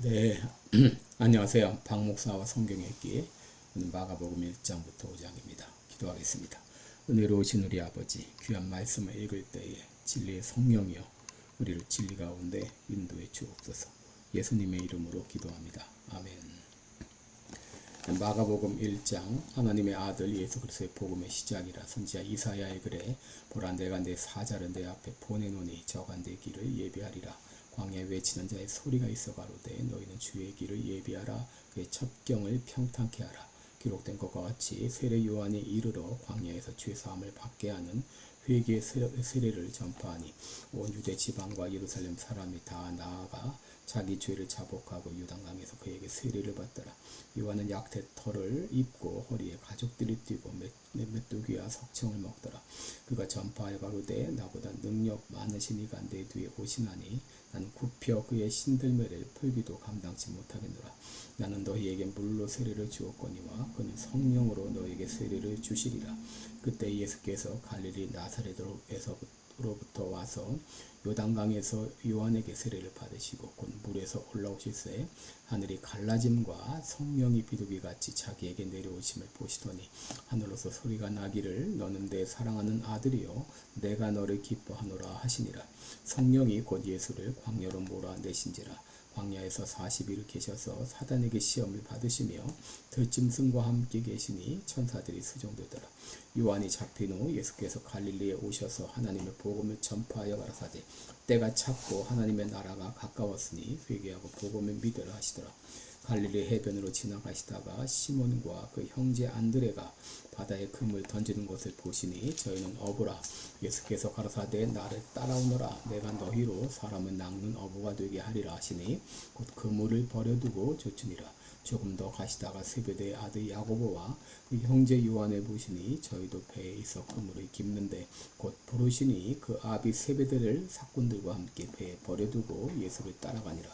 네, 안녕하세요. 박 목사와 성경 읽기. 오늘 마가복음 1장부터 5장입니다. 기도하겠습니다. 은혜로우신 우리 아버지, 귀한 말씀을 읽을 때에 진리의 성령이여 우리를 진리 가운데 인도해 주옵소서. 예수님의 이름으로 기도합니다. 아멘. 마가복음 1장, 하나님의 아들 예수 그리스도의 복음의 시작이라. 선지자 이사야의 글에 보라, 내가 내 사자를 내 앞에 보내노니 저가 내 길을 예비하리라. 광야에 외치는 자의 소리가 있어 가로되 너희는 주의 길을 예비하라. 그의 첩경을 평탄케 하라. 기록된 것과 같이 세례 요한이 이르러 광야에서 죄사함을 받게 하는 회개의 세례를 전파하니 온 유대 지방과 예루살렘 사람이 다 나아가 자기 죄를 자복하고 요단강에서 그에게 세례를 받더라. 요한은 약대 털을 입고 허리에 가죽들이 띠고 메뚜기와 석청을 먹더라. 그가 전파하여 가로되 나보다 능력 많으신 이가 내 뒤에 오시나니 나는 굽혀 그의 신들매를 풀기도 감당치 못하겠노라. 나는 너희에게 물로 세례를 주었거니와 그는 성령으로 너희에게 세례를 주시리라. 그때 예수께서 갈릴리 나사렛에서로부터 와서 요단강에서 요한에게 세례를 받으시고 곧 물에서 올라오실새 하늘이 갈라짐과 성령이 비둘기같이 자기에게 내려오심을 보시더니 하늘로서 소리가 나기를 너는 내 사랑하는 아들이요 내가 너를 기뻐하노라 하시니라. 성령이 곧 예수를 광야로 몰아내신지라. 광야에서 40일을 계셔서 사단에게 시험을 받으시며 들짐승과 함께 계시니 천사들이 수종되더라. 요한이 잡힌 후 예수께서 갈릴리에 오셔서 하나님의 복음을 전파하여 가라사대 때가 찼고 하나님의 나라가 가까웠으니 회개하고 복음을 믿으라 하시더라. 갈릴리 해변으로 지나가시다가 시몬과 그 형제 안드레가 바다에 금을 던지는 것을 보시니 저희는 어부라. 예수께서 가라사대 나를 따라오너라. 내가 너희로 사람을 낚는 어부가 되게 하리라 하시니 곧 그물을 버려두고 쫓으니라. 조금 더 가시다가 세베대의 아들 야고보와 그 형제 요한을 보시니 저희도 배에 있어 그물을 깁는데 곧 부르시니 그 아비 세베대를 사꾼들과 함께 배에 버려두고 예수를 따라가니라.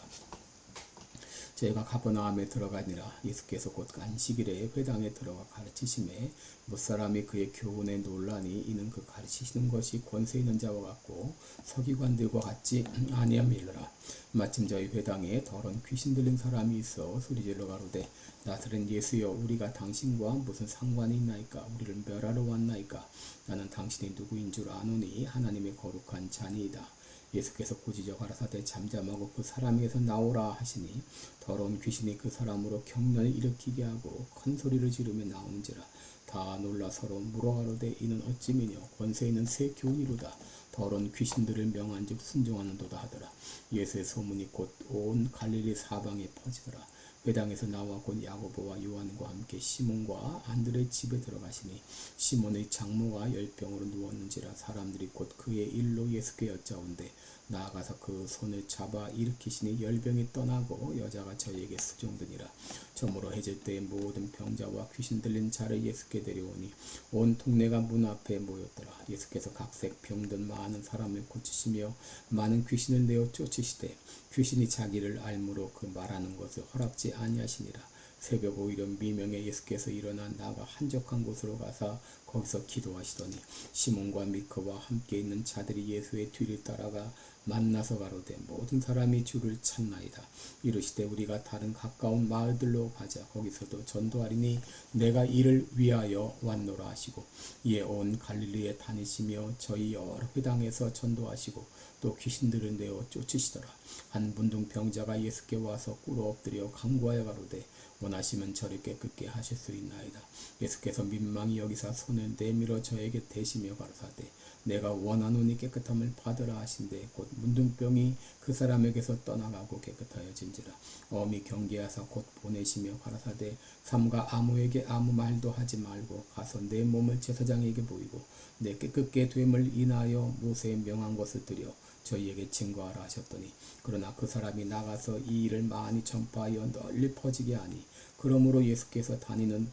저희가 가버나움에 들어가니라. 예수께서 곧 안식일에 회당에 들어가 가르치심에 무사람이 그의 교훈에 놀라니 이는 그 가르치시는 것이 권세 있는 자와 같고 서기관들과 같지 아니함이라. 마침 저희 회당에 더러운 귀신 들린 사람이 있어 소리질러 가로되 나사렛 예수여 우리가 당신과 무슨 상관이 있나이까? 우리를 멸하러 왔나이까? 나는 당신이 누구인 줄 아노니 하나님의 거룩한 자니이다. 예수께서 꾸짖어 가라사대 잠잠하고 그 사람에게서 나오라 하시니 더러운 귀신이 그 사람으로 경련을 일으키게 하고 큰 소리를 지르며 나오는지라. 다 놀라 서로 물어가로되 이는 어찌미뇨 권세 있는 새 교훈이로다. 더러운 귀신들을 명한즉 순종하는도다 하더라. 예수의 소문이 곧 온 갈릴리 사방에 퍼지더라. 회당에서 나와 곧 야고보와 요한과 함께 시몬과 안드레 집에 들어가시니 시몬의 장모가 열병으로 누웠는지라. 사람들이 곧 그의 일로 예수께 여짜온대 나아가서 그 손을 잡아 일으키시니 열병이 떠나고 여자가 저에게 수종드니라. 저물어 해질 때에 모든 병자와 귀신 들린 자를 예수께 데려오니 온 동네가 문 앞에 모였더라. 예수께서 각색 병든 많은 사람을 고치시며 많은 귀신을 내어 쫓으시되 귀신이 자기를 알므로 그 말하는 것을 허락지 아니하시니라. 새벽 오히려 미명에 예수께서 일어나 나가 한적한 곳으로 가서 거기서 기도하시더니 시몬과 미크와 함께 있는 자들이 예수의 뒤를 따라가 만나서 가로되 모든 사람이 주를 찾나이다. 이르시되 우리가 다른 가까운 마을들로 가자. 거기서도 전도하리니 내가 이를 위하여 왔노라 하시고 이에 온 갈릴리에 다니시며 저희 여러 회당에서 전도하시고 또 귀신들을 내어 쫓으시더라. 한 문둥병자가 예수께 와서 꿇어 엎드려 간구하여 가로되 원하시면 저를 깨끗게 하실 수 있나이다. 예수께서 민망히 여기사 손을 내밀어 저에게 대시며 가라사대 내가 원하노니 깨끗함을 받으라 하신대 곧 문둥병이 그 사람에게서 떠나가고 깨끗하여진지라. 엄히 경계하사 곧 보내시며 가라사대 삼가 아무에게 아무 말도 하지 말고 가서 내 몸을 제사장에게 보이고 내 깨끗게 됨을 인하여 모세의 명한 것을 드려 저희에게 증거하라 하셨더니 그러나 그 사람이 나가서 이 일을 많이 전파하여 널리 퍼지게 하니 그러므로 예수께서 다시는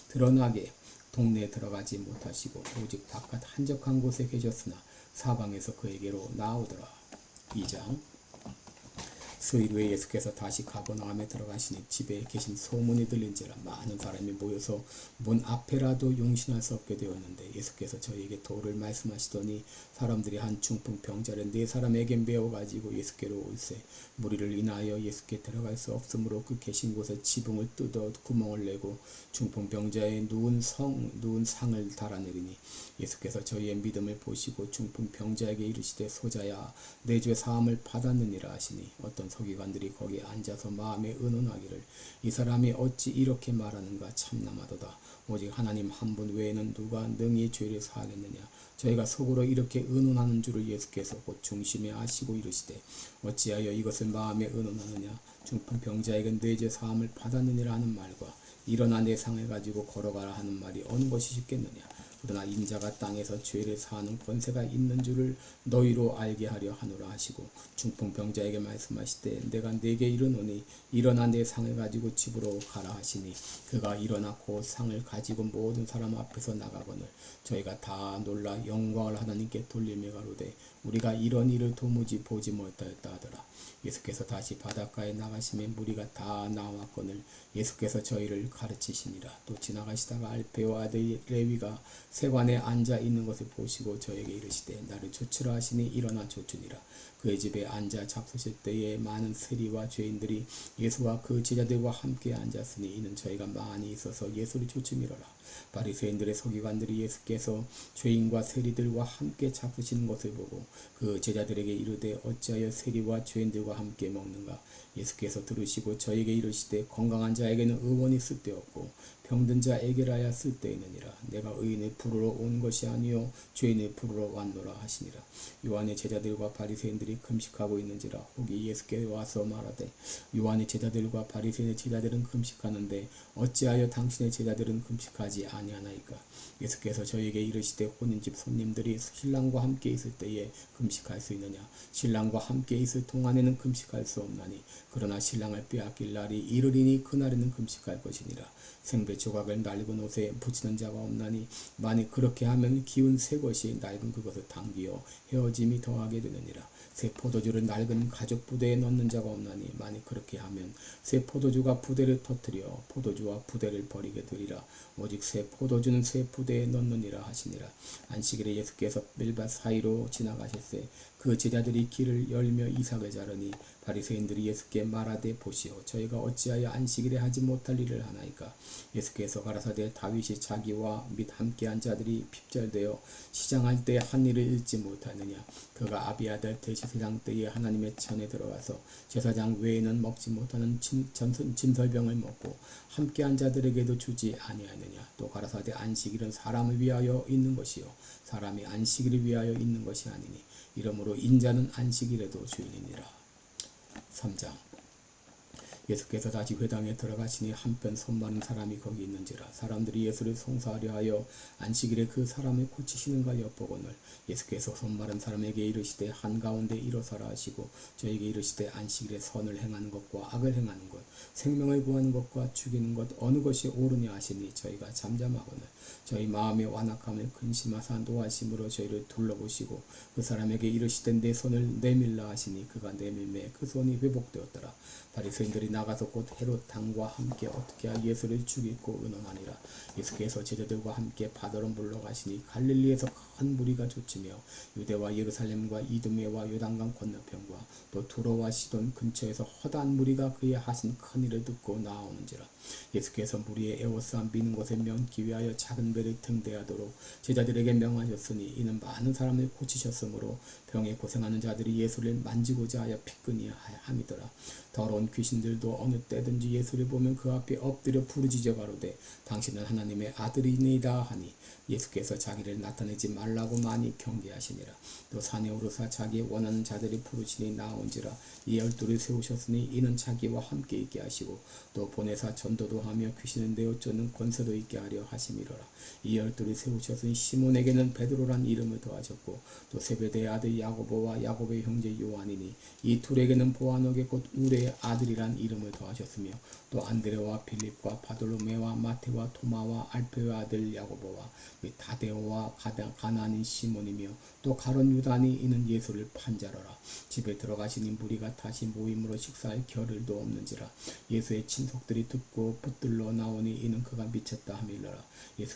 드러나게 동네에 들어가지 못하시고 오직 바깥 한적한 곳에 계셨으나 사방에서 그에게로 나오더라. 2장 수일 후에 예수께서 다시 가버나움에 들어가시니 집에 계신 소문이 들린지라 많은 사람이 모여서 문 앞에라도 용신할 수 없게 되었는데 예수께서 저희에게 도를 말씀하시더니 사람들이 한 중풍 병자를 네 사람에게 메어 가지고 예수께로 올세 무리를 인하여 예수께 들어갈 수 없으므로 그 계신 곳에 지붕을 뜯어 구멍을 내고 중풍 병자의 누운 상을 달아내리니 예수께서 저희의 믿음을 보시고 중풍 병자에게 이르시되 소자야 내 죄 사함을 받았느니라 하시니 어떤 서기관들이 거기에 앉아서 마음에 의논하기를 이 사람이 어찌 이렇게 말하는가 참남하도다 오직 하나님 한 분 외에는 누가 능히 죄를 사하겠느냐 저희가 속으로 이렇게 의논하는 줄을 예수께서 곧 중심에 아시고 이르시되 어찌하여 이것을 마음에 의논하느냐 중풍 병자에게 내 죄 사함을 받았느니라 하는 말과 일어나 내 상을 가지고 걸어가라 하는 말이 어느 것이 쉽겠느냐 그러나 인자가 땅에서 죄를 사하는 권세가 있는 줄을 너희로 알게 하려 하노라 하시고 중풍 병자에게 말씀하시되 내가 네게 이르노니 일어나 내 상을 가지고 집으로 가라 하시니 그가 일어나 곧 상을 가지고 모든 사람 앞에서 나가거늘 저희가 다 놀라 영광을 하나님께 돌리며 가로되 우리가 이런 일을 도무지 보지 못하였다 하더라. 예수께서 다시 바닷가에 나가시매 무리가 다 나왔거늘 예수께서 저희를 가르치시니라. 또 지나가시다가 알페오 아들 레위가 세관에 앉아 있는 것을 보시고 저에게 이르시되 나를 조치라 하시니 일어나 조추니라. 그의 집에 앉아 잡수실 때에 많은 세리와 죄인들이 예수와 그 제자들과 함께 앉았으니 이는 저희가 많이 있어서 예수를 조춤이로라. 바리새인들의 서기관들이 예수께서 죄인과 세리들과 함께 잡수시는 것을 보고 그 제자들에게 이르되 어찌하여 세리와 죄인들과 함께 먹는가. 예수께서 들으시고 저에게 이르시되 건강한 자에게는 의원이 쓸데없고 병든 자에게라야 쓸데있느니라. 내가 의인을 부르러 온 것이 아니요 죄인을 부르러 왔노라 하시니라. 요한의 제자들과 바리새인들이 금식하고 있는지라. 혹이 예수께 와서 말하되 요한의 제자들과 바리새인의 제자들은 금식하는데 어찌하여 당신의 제자들은 금식하지 아니하나이까. 예수께서 저에게 이르시되 혼인집 손님들이 신랑과 함께 있을 때에 금식할 수 있느냐. 신랑과 함께 있을 동안에는 금식할 수 없나니 그러나 신랑을 빼앗길 날이 이르리니 그날에는 금식할 것이니라. 생배 조각을 낡은 옷에 붙이는 자가 없나니 만일 그렇게 하면 기운 새 것이 낡은 그것을 당기어 헤어짐이 더하게 되느니라. 새 포도주를 낡은 가죽 부대에 넣는 자가 없나니 만일 그렇게 하면 새 포도주가 부대를 터뜨려 포도주와 부대를 버리게 되리라. 오직 새 포도주는 새 부대에 넣느니라 하시니라. 안식일에 예수께서 밀밭 사이로 지나가실세 그 제자들이 길을 열며 이삭을 자르니 바리새인들이 예수께 말하되 보시오 저희가 어찌하여 안식일에 하지 못할 일을 하나이까. 예수께서 가라사대 다윗이 자기와 및 함께한 자들이 핍절되어 시장할 때 한 일을 잊지 못하느냐. 그가 아비아달 대제사장 때에 하나님의 전에 들어가서 제사장 외에는 먹지 못하는 진설병을 먹고 함께한 자들에게도 주지 아니하느냐. 또 가라사대 안식일은 사람을 위하여 있는 것이요 사람이 안식일을 위하여 있는 것이 아니니 이러므로 인자는 안식일에도 주인이니라. 3장. 예수께서 다시 회당에 들어가시니 한편 손 많은 사람이 거기 있는지라. 사람들이 예수를 송사하려 하여 안식일에 그 사람을 고치시는가 엿보거늘 예수께서 손 마른 사람에게 이르시되 한가운데 일어서라 하시고 저에게 이르시되 안식일에 선을 행하는 것과 악을 행하는 것 생명을 구하는 것과 죽이는 것 어느 것이 옳으냐 하시니 저희가 잠잠하거늘 저희 마음의 완악함을 근심하사 노하심으로 저희를 둘러보시고 그 사람에게 이르시되 내 손을 내밀라 하시니 그가 내밀매 그 손이 회복되었더라. 바리새인들이 나가서 곧 헤롯 당과 함께 어떻게 하 예수를 죽이고 의논하니라. 예수께서 제자들과 함께 바다로 물러가시니 갈릴리에서 큰 무리가 쫓으며 유대와 예루살렘과 이두메와 요단강 건너편과 또 두로와 시돈 근처에서 허다한 무리가 그의 하신 큰 일을 듣고 나오는지라. 예수께서 무리의 에워싸 미는 것을 면기 위하여 작은 배를 등대하도록 제자들에게 명하셨으니 이는 많은 사람을 고치셨으므로 병에 고생하는 자들이 예수를 만지고자 하여 피끈이 함이더라. 더러운 귀신들도 어느 때든지 예수를 보면 그 앞에 엎드려 부르짖어 가로되 당신은 하나님의 아들이니이다 하니 예수께서 자기를 나타내지 말라고 많이 경계하시니라. 또 산에 오르사 자기 원하는 자들이 부르시니 나온지라. 이 12를 세우셨으니 이는 자기와 함께 있게 하시고 또 보내사 전도도 하며 귀신을 내어 쫓는 권세도 있게 하려 하심이로라. 이 12를 세우셨으니 시몬에게는 베드로란 이름을 더하셨고 또 세베대의 아들 야고보와 야고보의 형제 요한이니 이 둘에게는 보아너게 곧 우레의 아들이란 이름을 이름을 더하셨으며 또 안드레와 빌립과 바돌로메와 마테와 토마와 알페의 아들 야고보와 및 다데오와 가나안인 시몬이며 또 가룟 유다니 이는 예수를 판자로라. 집에 들어가시니 무리가 다시 모임으로 식사할 겨를도 없는지라. 예수의 친속들이 듣고 붙들러 나오니 이는 그가 미쳤다 하밀러라.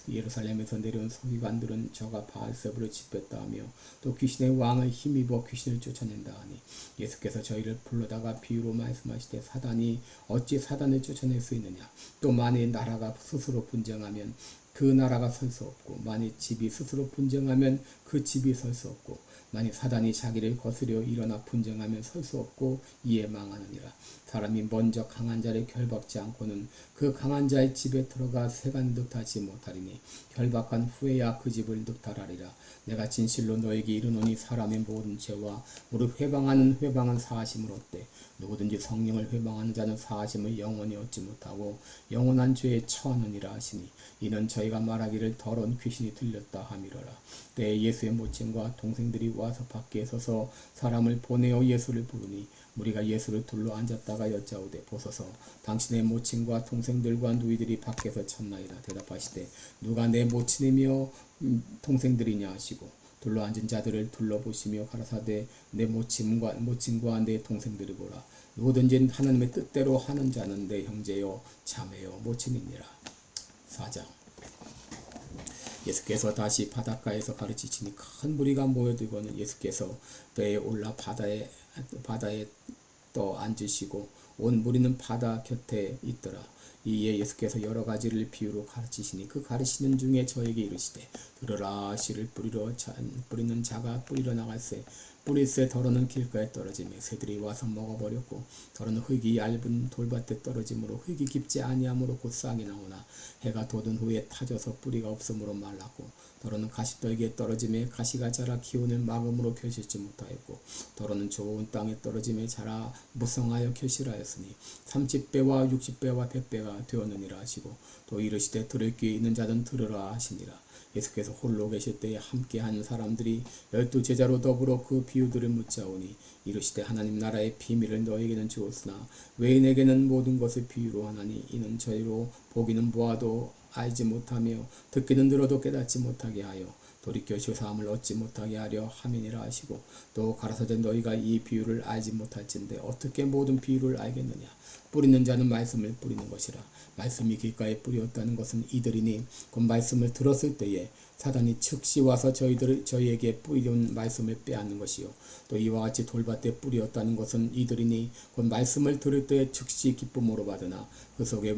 예루살렘에서 내려온 서기관들은 저가 바알세불을 짓밟았다 하며 또 귀신의 왕을 힘입어 귀신을 쫓아낸다 하니 예수께서 저희를 불러다가 비유로 말씀하시되 사단이 어찌 사단을 쫓아낼 수 있느냐. 또 만일 나라가 스스로 분쟁하면 그 나라가 설 수 없고 만일 집이 스스로 분쟁하면 그 집이 설 수 없고 만일 사단이 자기를 거스려 일어나 분쟁하면 설 수 없고 이에 망하느니라. 사람이 먼저 강한 자를 결박지 않고는 그 강한 자의 집에 들어가 세간 늑탈하지 못하리니 결박한 후에야 그 집을 늑탈하리라. 내가 진실로 너에게 이르노니 사람의 모든 죄와 무릇 회방하는 회방은 사하심을 얻되 누구든지 성령을 회방하는 자는 사하심을 영원히 얻지 못하고 영원한 죄에 처하느니라 하시니 이는 저희가 말하기를 더러운 귀신이 들렸다 함이로라. 때에 예수의 모친과 동생들이 와서 밖에 서서 사람을 보내어 예수를 부르니 무리가 예수를 둘러 앉았다가 여짜오되 보소서 당신의 모친과 동생들과 누이들이 밖에서 쳤나이다. 대답하시되 누가 내 모친이며 동생들이냐 하시고 둘러 앉은 자들을 둘러보시며 가라사대 내 모친과 내 동생들이 보라. 누구든지 하나님의 뜻대로 하는 자는 내 형제요 자매요 모친이니라. 4장. 예수께서 다시 바닷가에서 가르치시니 큰 무리가 모여들고는 예수께서 배에 올라 바다에 떠 앉으시고 온 무리는 바다 곁에 있더라. 이에 예수께서 여러 가지를 비유로 가르치시니 그 가르치는 중에 저에게 이르시되 들으라. 씨를 뿌리는 자가 뿌리러 나갈새 뿌릴새 더러는 길가에 떨어지며 새들이 와서 먹어버렸고 더러는 흙이 얇은 돌밭에 떨어지므로 흙이 깊지 아니하므로 곧 싹이 나오나 해가 돋은 후에 타져서 뿌리가 없으므로 말랐고 더러는 가시떨기에 떨어지며 가시가 자라 기온을 막음으로 결실지 못하였고 더러는 좋은 땅에 떨어지며 자라 무성하여 결실하였으니 30배와 60배와 100배가 되었느니라 하시고 또 이르시되 들을 귀 있는 자는 들으라 하시니라. 예수께서 홀로 계실 때에 함께한 사람들이 12제자로 더불어 그 비유들을 묻자오니 이르시되 하나님 나라의 비밀을 너에게는 주었으나 외인에게는 모든 것을 비유로 하나니 이는 저희로 보기는 보아도 알지 못하며 듣기는 들어도 깨닫지 못하게 하여 돌이켜 조사함을 얻지 못하게 하려 함이니라 하시고 또 가라사대 너희가 이 비유를 알지 못할진대 어떻게 모든 비유를 알겠느냐. 뿌리는 자는 말씀을 뿌리는 것이라. 말씀이 길가에 뿌리었다는 것은 이들이니 곧 말씀을 들었을 때에 사단이 즉시 와서 저희에게 뿌리온 말씀을 빼앗는 것이요 또 이와 같이 돌밭에 뿌리었다는 것은 이들이니 곧 말씀을 들을 때에 즉시 기쁨으로 받으나 그 속에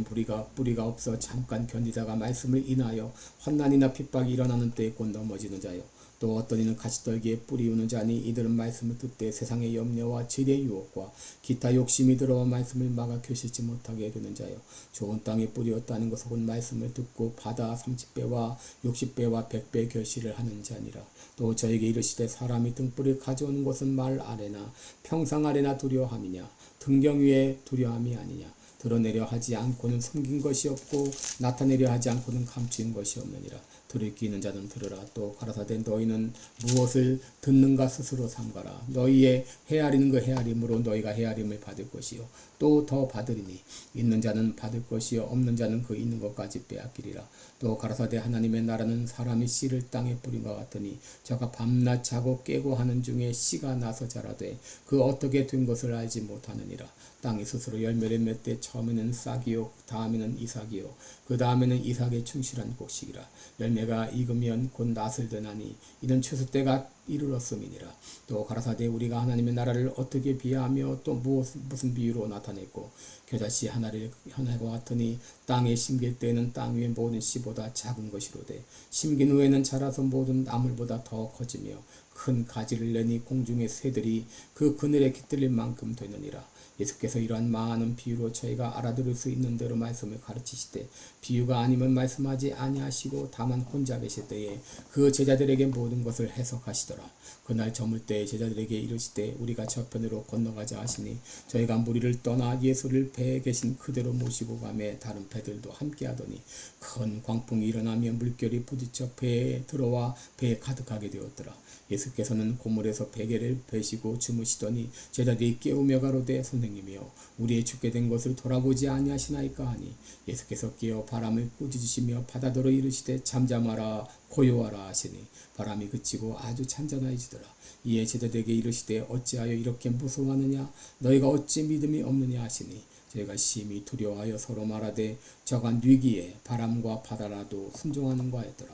뿌리가 없어 잠깐 견디다가 말씀을 인하여 환난이나 핍박이 일어나는 때에 곧 넘어지는 자요 또 어떤 이는 가시떨기에 뿌리우는 자니 이들은 말씀을 듣되 세상의 염려와 지리의 유혹과 기타 욕심이 들어와 말씀을 막아 결실지 못하게 되는 자요 좋은 땅에 뿌리었다는 것은 곧 말씀을 듣고 받아 30배와 60배와 100배 결실을 하는 자니라. 또 저에게 이르시되 사람이 등불을 가져오는 것은 말 아래나 평상 아래나 두려워함이냐 등경 위에 두려움이 아니냐. 드러내려 하지 않고는 숨긴 것이 없고 나타내려 하지 않고는 감추인 것이 없느니라. 들을 귀 있는 자는 들으라. 또 가라사대 너희는 무엇을 듣는가 스스로 삼가라. 너희의 헤아리는 그 헤아림으로 너희가 헤아림을 받을 것이요 또 더 받으리니 있는 자는 받을 것이요 없는 자는 그 있는 것까지 빼앗기리라. 또 가라사대 하나님의 나라는 사람이 씨를 땅에 뿌린 것 같으니 저가 밤낮 자고 깨고 하는 중에 씨가 나서 자라되 그 어떻게 된 것을 알지 못하느니라. 땅이 스스로 열매를 맺되 처음에는 싹이요 다음에는 이삭이요 그 다음에는 이삭의 충실한 곡식이라. 열매가 익으면 곧 낫을 드나니 이는 추수 때가 이르렀음이니라. 또 가라사대 우리가 하나님의 나라를 어떻게 비하하며 또 무슨 비유로 나타냈고 겨자씨 하나과 같으니 땅에 심길 때에는 땅 위의 모든 씨보다 작은 것이로되 심긴 후에는 자라서 모든 나물보다 더 커지며 큰 가지를 내니 공중의 새들이 그 그늘에 깃들릴 만큼 되느니라. 예수께서 이러한 많은 비유로 저희가 알아들을 수 있는 대로 말씀을 가르치시되 비유가 아니면 말씀하지 아니하시고 다만 혼자 계실 때에 그 제자들에게 모든 것을 해석하시더라. 그날 저물 때에 제자들에게 이르시되 우리가 저편으로 건너가자 하시니 저희가 무리를 떠나 예수를 배에 계신 그대로 모시고 가매 다른 배들도 함께하더니 큰 광풍이 일어나며 물결이 부딪혀 배에 들어와 배에 가득하게 되었더라. 예수께서는 고물에서 베개를 베시고 주무시더니 제자들이 깨우며 가로되 선생님이여 우리의 죽게 된 것을 돌아보지 아니하시나이까 하니 예수께서 깨어 바람을 꾸짖으시며 바다더러 이르시되 잠잠하라 고요하라 하시니 바람이 그치고 아주 잔잔해지더라. 이에 제자들에게 이르시되 어찌하여 이렇게 무서워하느냐 너희가 어찌 믿음이 없느냐 하시니 저희가 심히 두려워하여 서로 말하되 저가 뉘기에 바람과 바다라도 순종하는가 하였더라.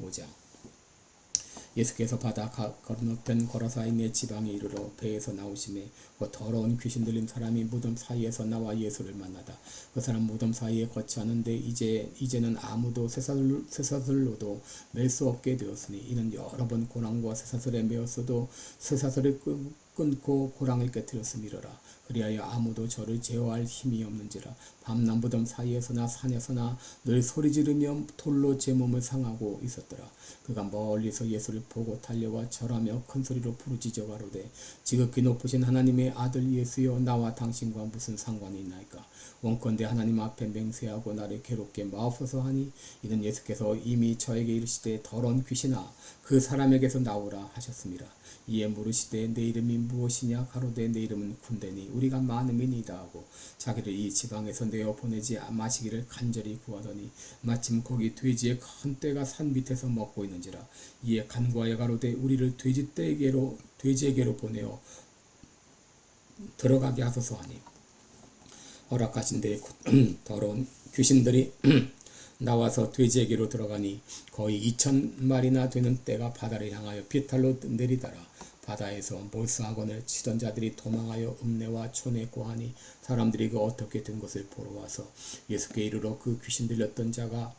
5장 예수께서 바다 건너편 거라사인의 지방에 이르러 배에서 나오심에 그 더러운 귀신 들린 사람이 무덤 사이에서 나와 예수를 만나다. 그 사람 무덤 사이에 거처하는데 이제는 아무도 쇠사슬로도 맬 수 없게 되었으니 이는 여러 번 고랑과 쇠사슬에 매었어도 쇠사슬을 끊고 고랑을 깨뜨렸음이로라. 그리하여 아무도 저를 제어할 힘이 없는지라. 밤낮 무덤 사이에서나 산에서나 늘 소리 지르며 돌로 제 몸을 상하고 있었더라. 그가 멀리서 예수를 보고 달려와 절하며 큰 소리로 부르짖어 가로되 지극히 높으신 하나님의 아들 예수여 나와 당신과 무슨 상관이 있나이까. 원컨대 하나님 앞에 맹세하고 나를 괴롭게 마옵소서 하니 이는 예수께서 이미 저에게 이르시되 더러운 귀신아 그 사람에게서 나오라 하셨습니다. 이에 물으시되 내 이름이 무엇이냐 가로되 내 이름은 군대니 우리가 많음이니이다 하고 자기를 이 지방에서 내어 보내지 마시기를 간절히 구하더니 마침 거기 돼지의 큰 떼가 산 밑에서 먹고 있는지라. 이에 간구하여 가로되 우리를 돼지에게로 보내어 들어가게 하소서 하니 허락하신 데 더러운 귀신들이 나와서 돼지에게로 들어가니 거의 2,000마리나 되는 떼가 바다를 향하여 비탈로 내리더라. 바다에서 몰수학원을 치던 자들이 도망하여 읍내와 촌에 고하니 사람들이 그 어떻게 된 것을 보러 와서 예수께 이르러 그 귀신 들렸던 자가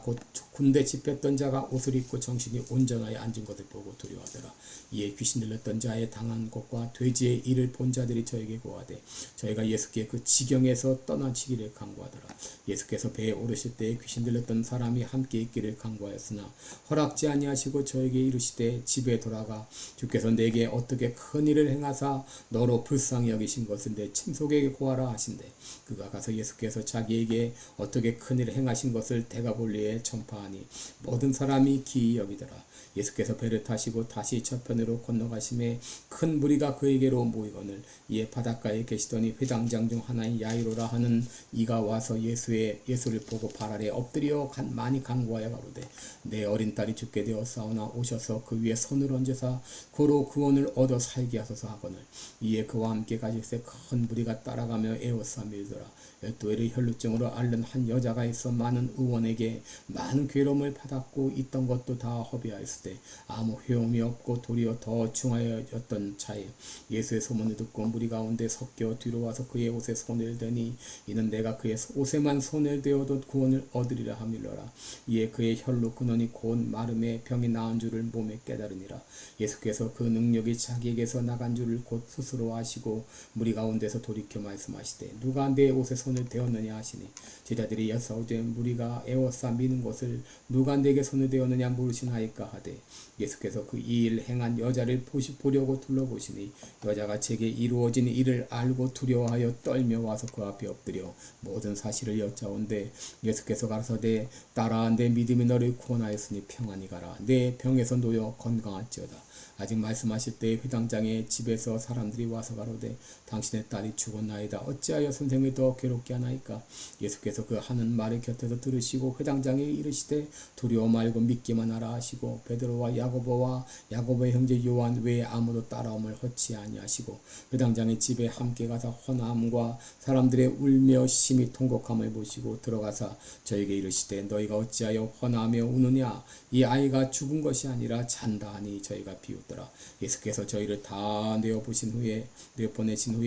곧 군대 집혔던 자가 옷을 입고 정신이 온전하여 앉은 것을 보고 두려워하더라. 이에 귀신 들렸던 자의 당한 것과 돼지의 일을 본 자들이 저에게 고하되 저희가 예수께 그 지경에서 떠나치기를 간구하더라. 예수께서 배에 오르실 때에 귀신 들렸던 사람이 함께 있기를 간구하였으나 허락지 아니하시고 저에게 이르시되 집에 돌아가 주께서 내게 어떻게 큰 일을 행하사 너로 불쌍히 여기신 것을 내 친속에게 고하라 하신대. 그가 가서 예수께서 자기에게 어떻게 큰 일을 행하신 것을 대가볼리에 전파하니 모든 사람이 기이 여기더라. 예수께서 배를 타시고 다시 저편으로 건너가심에 큰 무리가 그에게로 모이거늘 이에 바닷가에 계시더니 회당장 중 하나인 야이로라 하는 이가 와서 예수를 보고 발 아래 엎드려 많이 간구하여 가로되 내 어린 딸이 죽게 되었사오나 오셔서 그 위에 손을 얹으사 고로 구원을 얻어 살게 하소서 하거늘 이에 그와 함께 가실새 큰 무리가 따라가며 에워싸밀더라. 12회를 혈루증으로 앓는 한 여자가 있어 많은 의원에게 많은 괴로움을 받았고 있던 것도 다 허비하였으되 아무 효험이 없고 도리어 더 중하여졌던 차에 예수의 소문을 듣고 무리 가운데 섞여 뒤로 와서 그의 옷에 손을 대니 이는 내가 그의 옷에만 손을 대어도 구원을 얻으리라 하밀러라. 이에 그의 혈루 근원이 곧 마름에 병이 나은 줄을 몸에 깨달으니라. 예수께서 그 능력이 자기에게서 나간 줄을 곧 스스로 아시고 무리 가운데서 돌이켜 말씀하시되 누가 내 옷에 손을 대었느냐 하시니 제자들이 여사오되 무리가 에워싸 미는 것을 누가 내게 손을 대었느냐 물으시나이까 하되 예수께서 그 이 일 행한 여자를 보려고 둘러보시니 여자가 제게 이루어진 일을 알고 두려워하여 떨며 와서 그 앞에 엎드려 모든 사실을 여짜온데 예수께서 가라사대 딸아 내 믿음이 너를 구원하였으니 평안히 가라 내 병에서 놓여 건강할지어다. 아직 말씀하실 때에 회당장의 집에서 사람들이 와서 가로되 당신의 딸이 죽었나이다. 어찌하여 선생을 더 괴롭게 하나이까. 예수께서 그 하는 말을 곁에서 들으시고 회당장에 이르시되 두려워 말고 믿기만 하라 하시고 베드로와 야고보의 형제 요한 외에 아무도 따라옴을 허치 아니하시고 회당장의 집에 함께 가서 헌함과 사람들의 울며 심히 통곡함을 보시고 들어가사 저에게 이르시되 너희가 어찌하여 헌하며 우느냐. 이 아이가 죽은 것이 아니라 잔다 하니 저희가 비웃더라. 예수께서 저희를 다 내어보내신 후에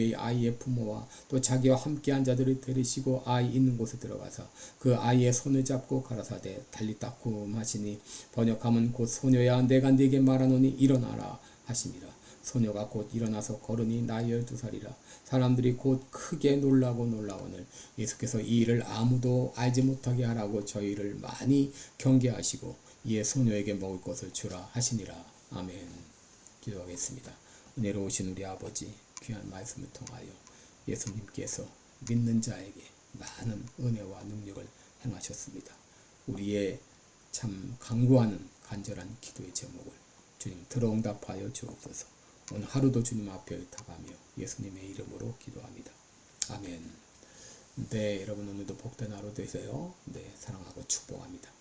이 아이의 부모와 또 자기와 함께한 자들을 데리시고 아이 있는 곳에 들어가서 그 아이의 손을 잡고 가라사대 달리따쿰 하시니 번역하면 곧 소녀야 내가 네게 말하노니 일어나라 하심이라. 소녀가 곧 일어나서 걸으니 나이 12살이라. 사람들이 곧 크게 놀라거늘 예수께서 이 일을 아무도 알지 못하게 하라고 저희를 많이 경계하시고 이에 소녀에게 먹을 것을 주라 하시니라. 아멘. 기도하겠습니다. 은혜로우신 우리 아버지 귀한 말씀을 통하여 예수님께서 믿는 자에게 많은 은혜와 능력을 행하셨습니다. 우리의 참 간구하는 간절한 기도의 제목을 주님 들어응답하여 주옵소서. 오늘 하루도 주님 앞에 의탁하며 예수님의 이름으로 기도합니다. 아멘. 네, 여러분 오늘도 복된 하루 되세요. 네, 사랑하고 축복합니다.